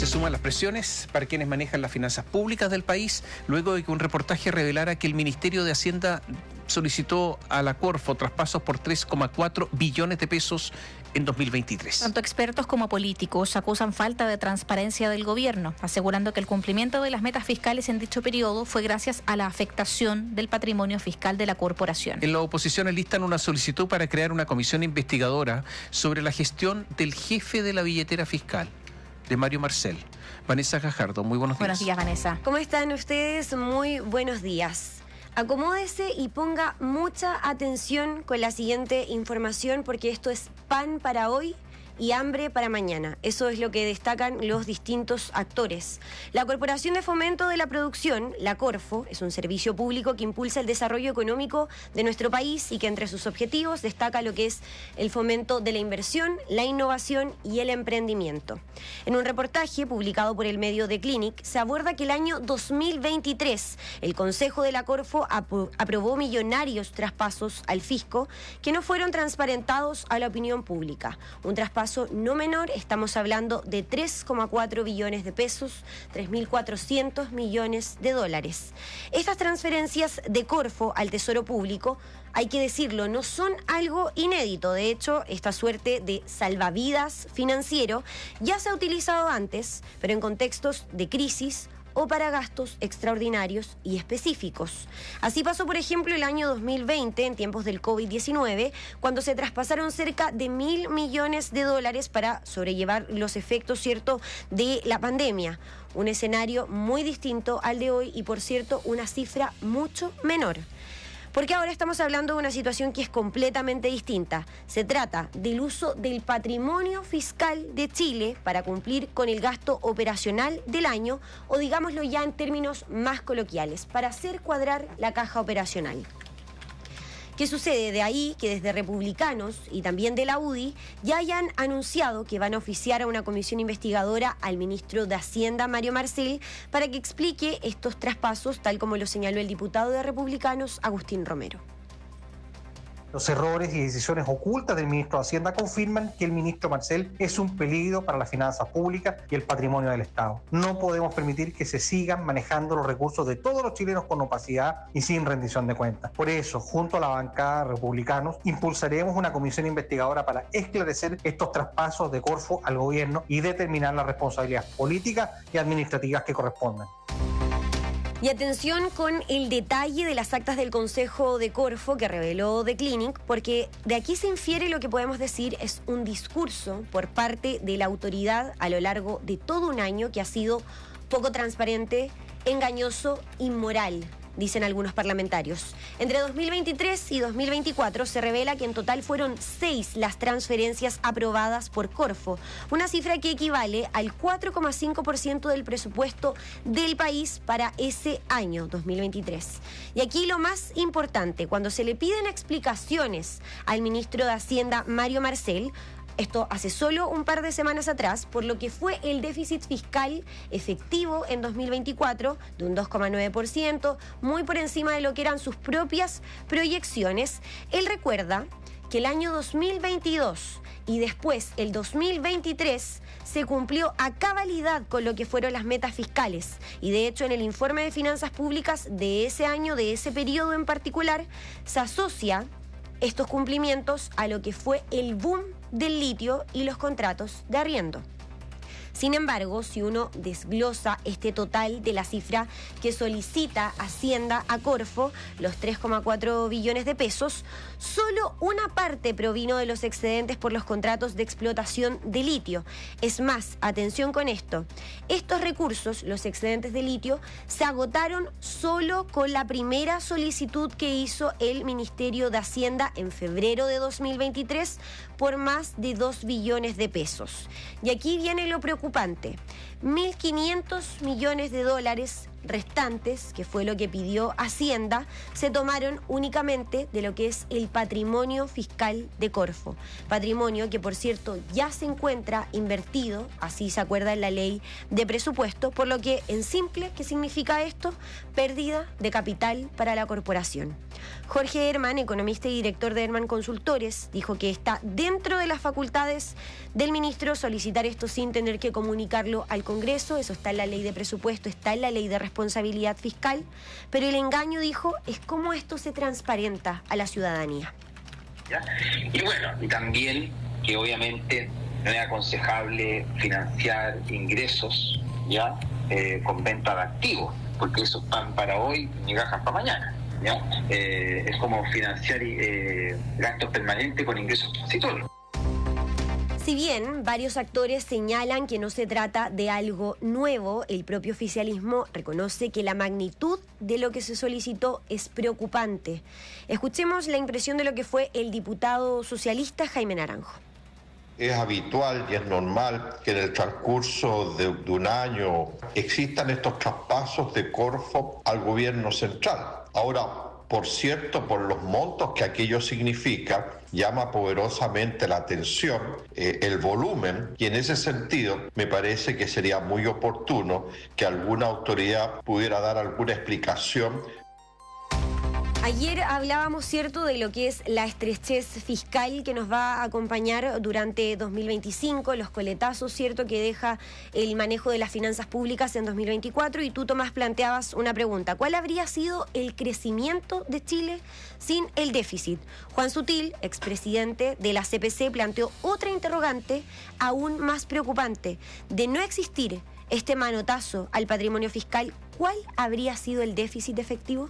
Se suman las presiones para quienes manejan las finanzas públicas del país, luego de que un reportaje revelara que el Ministerio de Hacienda solicitó a la Corfo traspasos por 3,4 billones de pesos en 2023. Tanto expertos como políticos acusan falta de transparencia del gobierno, asegurando que el cumplimiento de las metas fiscales en dicho periodo fue gracias a la afectación del patrimonio fiscal de la corporación. En la oposición enlistan una solicitud para crear una comisión investigadora sobre la gestión del jefe de la billetera fiscal, de Mario Marcel. Vanessa Gajardo, muy buenos días. Buenos días, Vanessa. ¿Cómo están ustedes? Muy buenos días. Acomódese y ponga mucha atención con la siguiente información porque esto es pan para hoy y hambre para mañana. Eso es lo que destacan los distintos actores. La Corporación de Fomento de la Producción, la Corfo, es un servicio público que impulsa el desarrollo económico de nuestro país y que entre sus objetivos destaca lo que es el fomento de la inversión, la innovación y el emprendimiento. En un reportaje publicado por el medio The Clinic se aborda que el año 2023 el Consejo de la Corfo aprobó millonarios traspasos al fisco que no fueron transparentados a la opinión pública. Un traspaso no menor, estamos hablando de 3,4 billones de pesos, 3.400 millones de dólares. Estas transferencias de Corfo al Tesoro Público, hay que decirlo, no son algo inédito. De hecho, esta suerte de salvavidas financiero ya se ha utilizado antes, pero en contextos de crisis o para gastos extraordinarios y específicos. Así pasó, por ejemplo, el año 2020, en tiempos del COVID-19, cuando se traspasaron cerca de 1.000 millones de dólares para sobrellevar los efectos, ¿cierto?, de la pandemia. Un escenario muy distinto al de hoy y, por cierto, una cifra mucho menor. Porque ahora estamos hablando de una situación que es completamente distinta. Se trata del uso del patrimonio fiscal de Chile para cumplir con el gasto operacional del año, o digámoslo ya en términos más coloquiales, para hacer cuadrar la caja operacional. ¿Qué sucede? De ahí que desde republicanos y también de la UDI ya hayan anunciado que van a oficiar a una comisión investigadora al ministro de Hacienda, Mario Marcel, para que explique estos traspasos, tal como lo señaló el diputado de republicanos, Agustín Romero. Los errores y decisiones ocultas del ministro de Hacienda confirman que el ministro Marcel es un peligro para las finanzas públicas y el patrimonio del Estado. No podemos permitir que se sigan manejando los recursos de todos los chilenos con opacidad y sin rendición de cuentas. Por eso, junto a la bancada de republicanos, impulsaremos una comisión investigadora para esclarecer estos traspasos de Corfo al gobierno y determinar las responsabilidades políticas y administrativas que correspondan. Y atención con el detalle de las actas del Consejo de Corfo que reveló The Clinic, porque de aquí se infiere lo que podemos decir es un discurso por parte de la autoridad a lo largo de todo un año que ha sido poco transparente, engañoso, inmoral, dicen algunos parlamentarios. Entre 2023 y 2024 se revela que en total fueron 6 las transferencias aprobadas por Corfo, una cifra que equivale al 4,5% del presupuesto del país para ese año 2023. Y aquí lo más importante, cuando se le piden explicaciones al ministro de Hacienda, Mario Marcel, esto hace solo un par de semanas atrás, por lo que fue el déficit fiscal efectivo en 2024 de un 2,9%, muy por encima de lo que eran sus propias proyecciones. Él recuerda que el año 2022 y después el 2023 se cumplió a cabalidad con lo que fueron las metas fiscales. Y de hecho en el informe de finanzas públicas de ese año, de ese periodo en particular, se asocia estos cumplimientos a lo que fue el boom del litio y los contratos de arriendo. Sin embargo, si uno desglosa este total de la cifra que solicita Hacienda a Corfo, los 3,4 billones de pesos, solo una parte provino de los excedentes por los contratos de explotación de litio. Es más, atención con esto, estos recursos, los excedentes de litio, se agotaron solo con la primera solicitud que hizo el Ministerio de Hacienda en febrero de 2023 por más de 2 billones de pesos. Y aquí viene lo preocupante. 1.500 millones de dólares restantes, que fue lo que pidió Hacienda, se tomaron únicamente de lo que es el patrimonio fiscal de Corfo. Patrimonio que, por cierto, ya se encuentra invertido, así se acuerda en la ley de presupuesto, por lo que, en simple, ¿qué significa esto? Pérdida de capital para la corporación. Jorge Herman, economista y director de Herman Consultores, dijo que está dentro de las facultades del ministro solicitar esto sin tener que comunicarlo al Congreso. Eso está en la ley de presupuesto, está en la ley de responsabilidad fiscal, pero el engaño, dijo, es cómo esto se transparenta a la ciudadanía. ¿Ya? Y bueno, y también que obviamente no es aconsejable financiar ingresos ya con venta de activos, porque eso es pan para hoy y migajas para mañana. ¿Ya? Es como financiar gastos permanentes con ingresos transitorios. Si bien varios actores señalan que no se trata de algo nuevo, el propio oficialismo reconoce que la magnitud de lo que se solicitó es preocupante. Escuchemos la impresión de lo que fue el diputado socialista Jaime Naranjo. Es habitual y es normal que en el transcurso de un año existan estos traspasos de Corfo al gobierno central. Ahora, por cierto, por los montos que aquello significa, llama poderosamente la atención el volumen, y en ese sentido me parece que sería muy oportuno que alguna autoridad pudiera dar alguna explicación. Ayer hablábamos, ¿cierto?, de lo que es la estrechez fiscal que nos va a acompañar durante 2025, los coletazos, ¿cierto?, que deja el manejo de las finanzas públicas en 2024. Y tú, Tomás, planteabas una pregunta. ¿Cuál habría sido el crecimiento de Chile sin el déficit? Juan Sutil, expresidente de la CPC, planteó otra interrogante aún más preocupante. De no existir este manotazo al patrimonio fiscal, ¿cuál habría sido el déficit efectivo?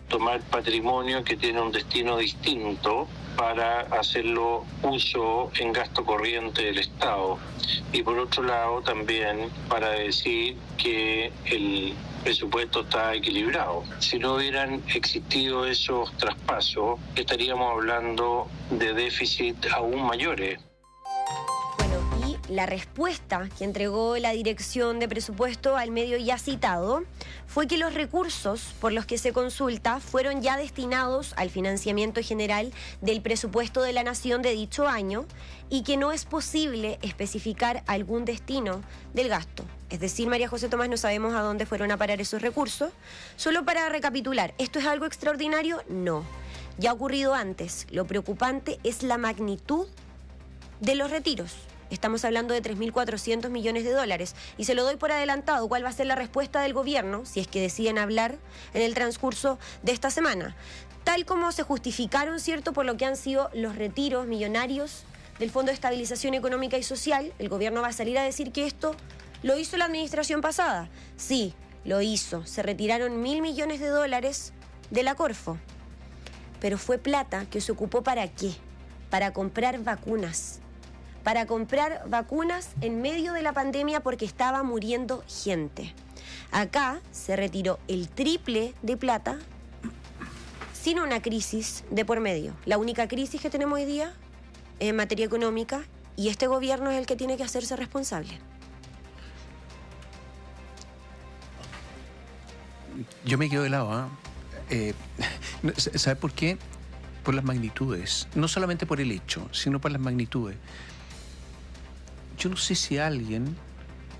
Tomar patrimonio que tiene un destino distinto para hacerlo uso en gasto corriente del Estado. Y por otro lado también para decir que el presupuesto está equilibrado. Si no hubieran existido esos traspasos, estaríamos hablando de déficit aún mayores. La respuesta que entregó la Dirección de Presupuesto al medio ya citado fue que los recursos por los que se consulta fueron ya destinados al financiamiento general del presupuesto de la Nación de dicho año y que no es posible especificar algún destino del gasto. Es decir, María José Tomás, no sabemos a dónde fueron a parar esos recursos. Solo para recapitular, ¿esto es algo extraordinario? No. Ya ha ocurrido antes. Lo preocupante es la magnitud de los retiros. Estamos hablando de 3.400 millones de dólares. Y se lo doy por adelantado. ¿Cuál va a ser la respuesta del gobierno, si es que deciden hablar en el transcurso de esta semana? Tal como se justificaron, ¿cierto?, por lo que han sido los retiros millonarios del Fondo de Estabilización Económica y Social, el gobierno va a salir a decir que esto lo hizo la administración pasada. Sí, lo hizo. Se retiraron 1.000 millones de dólares de la Corfo. Pero fue plata que se ocupó ¿para qué? Para comprar vacunas. Para comprar vacunas en medio de la pandemia porque estaba muriendo gente. Acá se retiró el triple de plata sin una crisis de por medio. La única crisis que tenemos hoy día es en materia económica y este gobierno es el que tiene que hacerse responsable. Yo me quedo de lado, ¿sabe por qué? Por las magnitudes. No solamente por el hecho, sino por las magnitudes. Yo no sé si alguien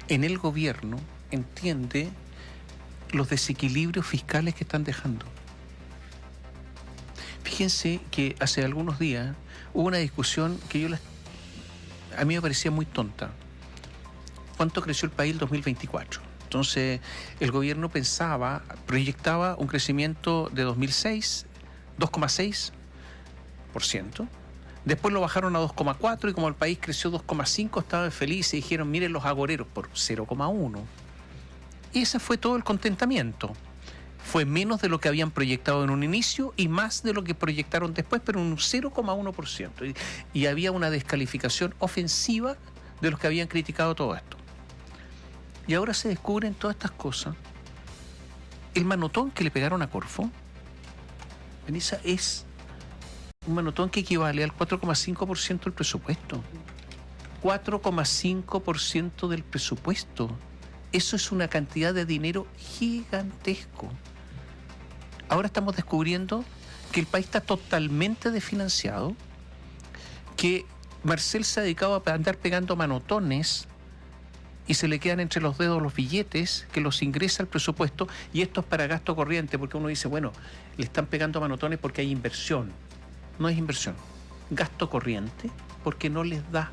en el gobierno entiende los desequilibrios fiscales que están dejando. Fíjense que hace algunos días hubo una discusión que a mí me parecía muy tonta. ¿Cuánto creció el país en 2024? Entonces, el gobierno proyectaba un crecimiento de 2006, 2,6%. Después lo bajaron a 2,4 y como el país creció 2,5 estaban felices y dijeron, miren los agoreros, por 0,1. Y ese fue todo el contentamiento. Fue menos de lo que habían proyectado en un inicio y más de lo que proyectaron después, pero un 0,1%. Y había una descalificación ofensiva de los que habían criticado todo esto. Y ahora se descubren todas estas cosas. El manotón que le pegaron a Corfo, Benissa, es un manotón que equivale al 4,5% del presupuesto. 4,5% del presupuesto. Eso es una cantidad de dinero gigantesco. Ahora estamos descubriendo que el país está totalmente desfinanciado, que Marcel se ha dedicado a andar pegando manotones y se le quedan entre los dedos los billetes, que los ingresa al presupuesto, y esto es para gasto corriente, porque uno dice, bueno, le están pegando manotones porque hay inversión. No es inversión. Gasto corriente porque no les da.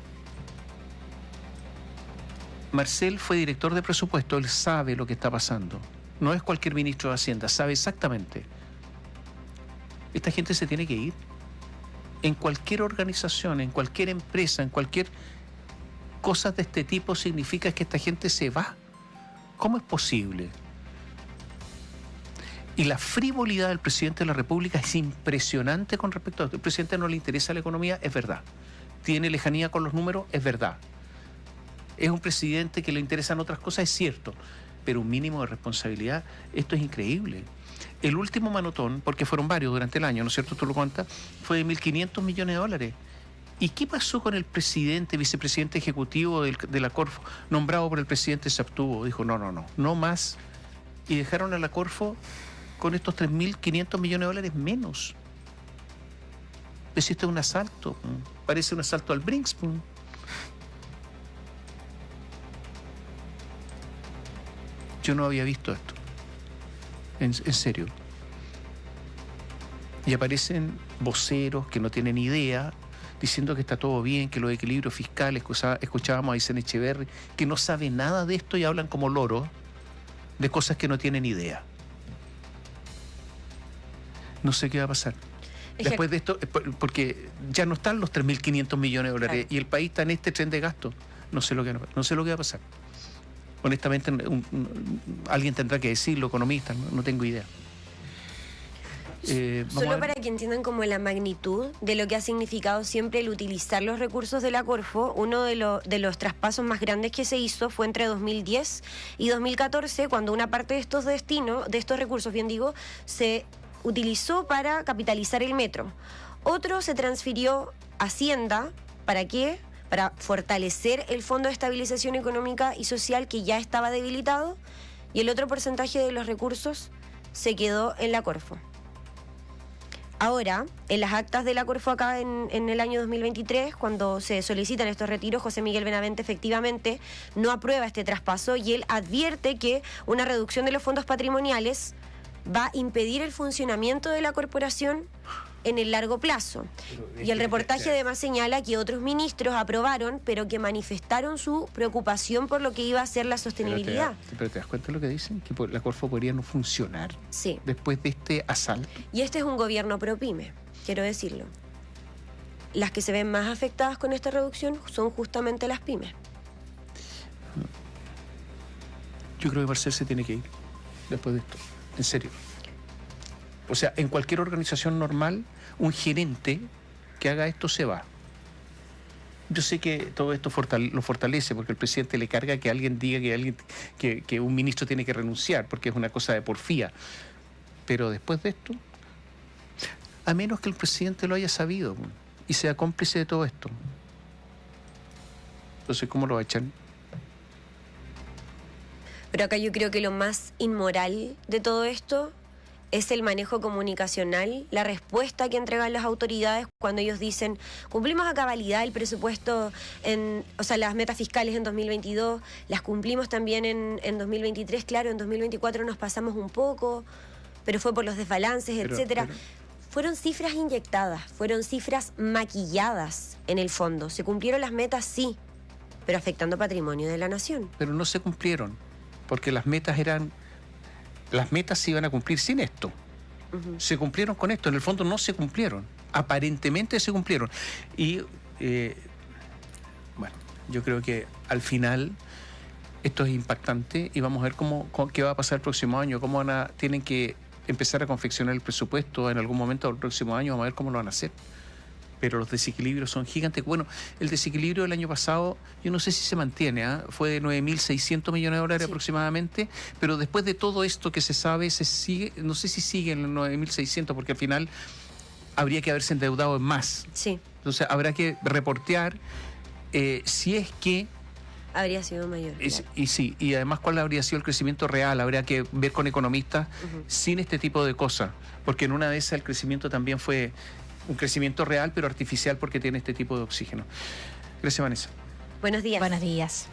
Marcel fue director de presupuesto, él sabe lo que está pasando. No es cualquier ministro de Hacienda, sabe exactamente. Esta gente se tiene que ir. En cualquier organización, en cualquier empresa, en cualquier cosa de este tipo significa que esta gente se va. ¿Cómo es posible? Y la frivolidad del presidente de la República es impresionante con respecto a esto. El presidente no le interesa la economía, es verdad. Tiene lejanía con los números, es verdad. Es un presidente que le interesan otras cosas, es cierto. Pero un mínimo de responsabilidad, esto es increíble. El último manotón, porque fueron varios durante el año, ¿no es cierto? Tú lo cuentas, fue de 1.500 millones de dólares. ¿Y qué pasó con el presidente, vicepresidente ejecutivo de la Corfo, nombrado por el presidente? Se abstuvo, dijo no más. Y dejaron a la Corfo con estos 3.500 millones de dólares menos. Pues esto es un asalto, parece un asalto al Brinks. Yo no había visto esto, en serio. Y aparecen voceros que no tienen idea, diciendo que está todo bien, que los equilibrios fiscales, escuchábamos a Isen Echeverri, que no sabe nada de esto y hablan como loros de cosas que no tienen idea. No sé qué va a pasar. Después de esto, porque ya no están los 3.500 millones de dólares, claro, y el país está en este tren de gasto. No sé lo que va a pasar. Honestamente, alguien tendrá que decirlo, economistas, no tengo idea. Solo para que entiendan como la magnitud de lo que ha significado siempre el utilizar los recursos de la Corfo, uno de los traspasos más grandes que se hizo fue entre 2010 y 2014, cuando una parte de estos destinos, de estos recursos, bien digo, se utilizó para capitalizar el metro. Otro se transfirió a Hacienda, ¿para qué? Para fortalecer el Fondo de Estabilización Económica y Social, que ya estaba debilitado, y el otro porcentaje de los recursos se quedó en la Corfo. Ahora, en las actas de la Corfo acá en el año 2023, cuando se solicitan estos retiros, José Miguel Benavente efectivamente no aprueba este traspaso y él advierte que una reducción de los fondos patrimoniales va a impedir el funcionamiento de la corporación en el largo plazo. Y el reportaje además señala que otros ministros aprobaron, pero que manifestaron su preocupación por lo que iba a ser la sostenibilidad. Pero te das cuenta de lo que dicen, que la Corfo podría no funcionar, sí, después de este asalto. Y este es un gobierno pro pyme, quiero decirlo. Las que se ven más afectadas con esta reducción son justamente las pymes. Yo creo que Marcel se tiene que ir después de esto, en serio. O sea, en cualquier organización normal, un gerente que haga esto se va. Yo sé que todo esto lo fortalece, porque el presidente le carga que alguien diga que un ministro tiene que renunciar, porque es una cosa de porfía. Pero después de esto, a menos que el presidente lo haya sabido y sea cómplice de todo esto. Entonces, ¿cómo lo va a echar? Pero acá yo creo que lo más inmoral de todo esto es el manejo comunicacional, la respuesta que entregan las autoridades cuando ellos dicen cumplimos a cabalidad el presupuesto, las metas fiscales en 2022, las cumplimos también en 2023, claro, en 2024 nos pasamos un poco, pero fue por los desbalances, etcétera. Fueron cifras inyectadas, fueron cifras maquilladas en el fondo. Se cumplieron las metas, sí, pero afectando patrimonio de la nación. Pero no se cumplieron, porque las metas se iban a cumplir sin esto. Uh-huh. Se cumplieron con esto, en el fondo no se cumplieron. Aparentemente se cumplieron. Y, bueno, yo creo que al final esto es impactante y vamos a ver qué va a pasar el próximo año, tienen que empezar a confeccionar el presupuesto en algún momento del próximo año, vamos a ver cómo lo van a hacer. Pero los desequilibrios son gigantes. Bueno, el desequilibrio del año pasado, yo no sé si se mantiene, fue de 9.600 millones de dólares, sí, aproximadamente, pero después de todo esto que se sabe, se sigue, no sé si sigue en los 9.600, porque al final habría que haberse endeudado en más. Sí. Entonces habrá que reportear si es que habría sido mayor. Y además, ¿cuál habría sido el crecimiento real? Habría que ver con economistas sin este tipo de cosas, porque en una de esas el crecimiento también fue un crecimiento real, pero artificial porque tiene este tipo de oxígeno. Gracias, Vanessa. Buenos días. Buenos días.